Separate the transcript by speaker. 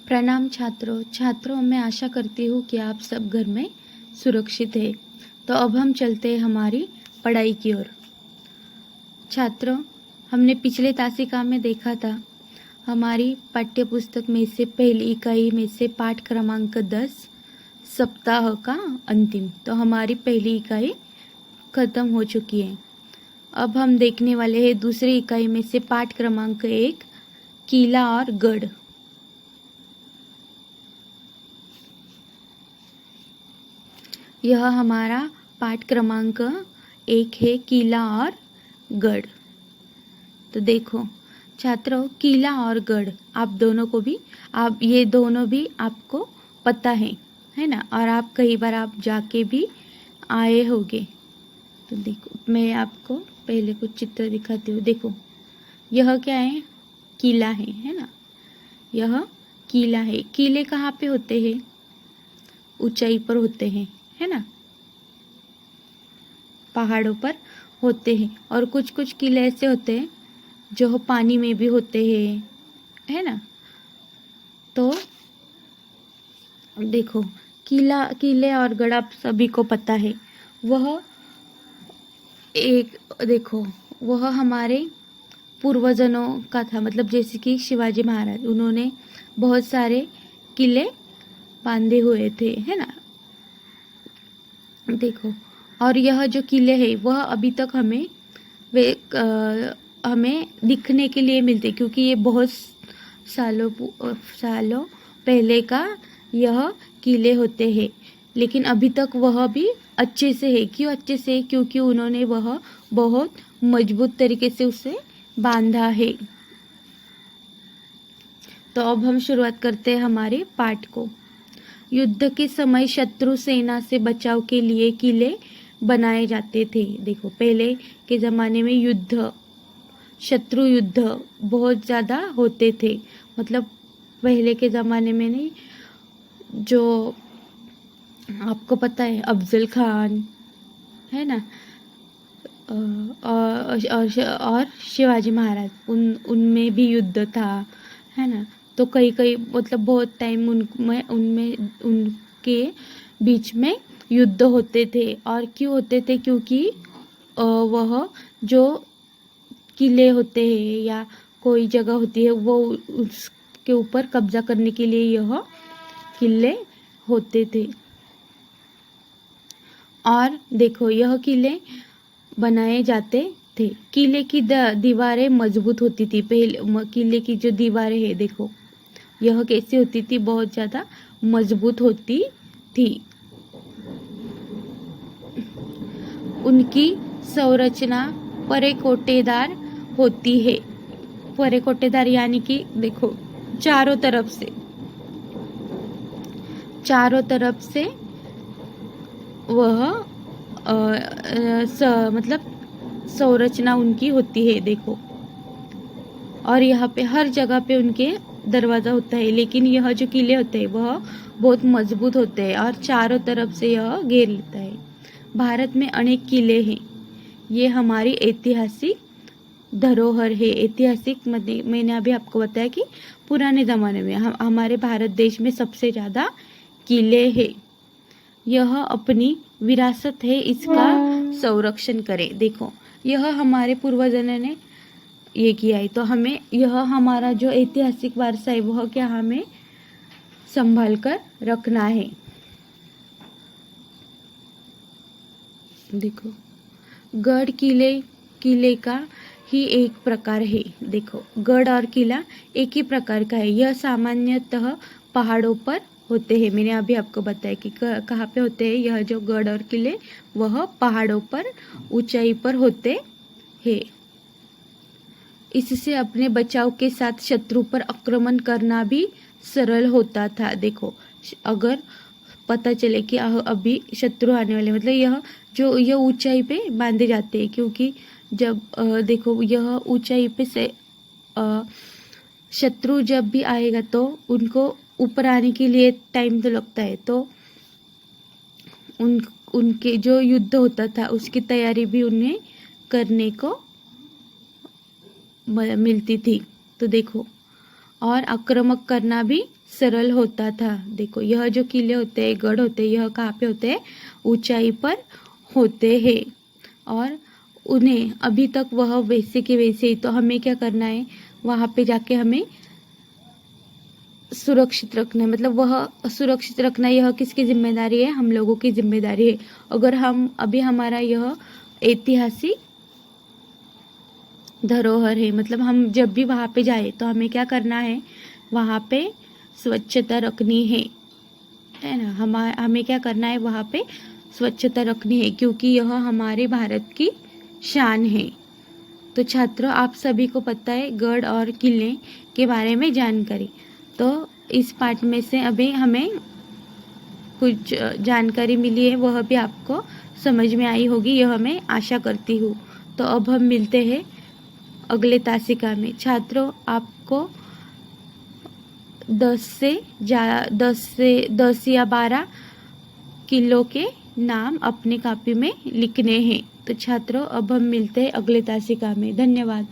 Speaker 1: प्रणाम छात्रों मैं आशा करती हूँ कि आप सब घर में सुरक्षित हैं। तो अब हम चलते हैं हमारी पढ़ाई की ओर। छात्रों, हमने पिछले तासिका में देखा था हमारी पाठ्य पुस्तक में से पहली इकाई में से पाठ क्रमांक 10 सप्ताह का अंतिम। तो हमारी पहली इकाई खत्म हो चुकी है। अब हम देखने वाले हैं दूसरी इकाई में से पाठ क्रमांक 1 किला और गढ़। यह हमारा पाठ क्रमांक 1 है, किला और गढ़। तो देखो छात्रों, किला और गढ़ आप ये दोनों भी आपको पता है ना, और आप कई बार आप जाके भी आए होंगे। तो देखो मैं आपको पहले कुछ चित्र दिखाती हूँ। देखो यह क्या है, किला है ना, यह किला है। किले कहाँ पे होते हैं? ऊंचाई पर होते हैं, है ना, पहाड़ों पर होते हैं। और कुछ कुछ किले ऐसे होते हैं जो पानी में भी होते हैं, है ना। तो देखो किले और गढ़ आप सभी को पता है। वह हमारे पूर्वजों का था, मतलब जैसे कि शिवाजी महाराज, उन्होंने बहुत सारे किले बांधे हुए थे, है ना। देखो, और यह जो किले हैं वह अभी तक हमें दिखने के लिए मिलते, क्योंकि ये बहुत सालों पहले का यह किले होते हैं, लेकिन अभी तक वह भी अच्छे से है। क्यों अच्छे से? क्योंकि उन्होंने वह बहुत मजबूत तरीके से उसे बांधा है। तो अब हम शुरुआत करते हैं हमारे पाठ को। युद्ध के समय शत्रु सेना से बचाव के लिए किले बनाए जाते थे। देखो पहले के ज़माने में शत्रु युद्ध बहुत ज़्यादा होते थे। मतलब पहले के ज़माने में नहीं, जो आपको पता है अफजल खान, है ना, और शिवाजी महाराज, उनमें भी युद्ध था, है ना। तो कई मतलब बहुत टाइम उनके बीच में युद्ध होते थे। और क्यों होते थे? क्योंकि वह जो किले होते हैं या कोई जगह होती है वो उसके ऊपर कब्जा करने के लिए यह किले होते थे। और देखो यह किले बनाए जाते थे। किले की दीवारें मजबूत होती थी। पहले किले की जो दीवारें हैं, देखो यह कैसी होती थी? बहुत ज़्यादा मजबूत होती थी। उनकी संरचना परेकोटेदार होती है। परेकोटेदार यानी कि देखो चारों तरफ से वह मतलब संरचना उनकी होती है। देखो, और यहाँ पे हर जगह पे उनके दरवाज़ा होता है, लेकिन यह जो किले होते हैं वह बहुत मजबूत होते हैं और चारों तरफ से यह घेर लेता है। भारत में अनेक किले हैं। ये हमारी ऐतिहासिक धरोहर है। ऐतिहासिक मैंने अभी आपको बताया कि पुराने ज़माने में हमारे भारत देश में सबसे ज़्यादा किले हैं। यह अपनी विरासत है, इसका संरक्षण करें। देखो यह हमारे पूर्वजों ने ये किया है, तो हमें यह हमारा जो ऐतिहासिक वारसा है वह क्या हमें संभाल कर रखना है। देखो गढ़ किले का ही एक प्रकार है। देखो गढ़ और किला एक ही प्रकार का है। यह सामान्यतः पहाड़ों पर होते हैं। मैंने अभी आपको बताया कि कहाँ पे होते हैं। यह जो गढ़ और किले वह पहाड़ों पर ऊंचाई पर होते हैं। इससे अपने बचाव के साथ शत्रु पर आक्रमण करना भी सरल होता था। देखो अगर पता चले कि अभी शत्रु आने वाले, मतलब यह ऊंचाई पे बांधे जाते हैं, क्योंकि जब देखो यह ऊंचाई पे से शत्रु जब भी आएगा तो उनको ऊपर आने के लिए टाइम तो लगता है। तो उनके जो युद्ध होता था उसकी तैयारी भी उन्हें करने को मिलती थी। तो देखो, और आक्रामक करना भी सरल होता था। देखो यह जो किले होते हैं, गढ़ होते हैं, यह कहाँ पे होते हैं? ऊंचाई पर होते हैं और उन्हें अभी तक वह वैसे के वैसे ही। तो हमें क्या करना है? वहाँ पे जाके हमें सुरक्षित रखना है। मतलब वह सुरक्षित रखना, यह किसकी जिम्मेदारी है? हम लोगों की जिम्मेदारी है। अगर हम अभी हमारा यह ऐतिहासिक धरोहर है, मतलब हम जब भी वहाँ पे जाए तो हमें क्या करना है? वहाँ पे स्वच्छता रखनी है ना। हमें क्या करना है? वहाँ पे स्वच्छता रखनी है, क्योंकि यह हमारे भारत की शान है। तो छात्रों, आप सभी को पता है गढ़ और किले के बारे में जानकारी। तो इस पार्ट में से अभी हमें कुछ जानकारी मिली है, वह भी आपको समझ में आई होगी, यह मैं आशा करती हूँ। तो अब हम मिलते हैं अगले तासिका में। छात्रों, आपको 10 या 12 किलो के नाम अपनी कॉपी में लिखने हैं। तो छात्रों, अब हम मिलते हैं अगले तासिका में। धन्यवाद।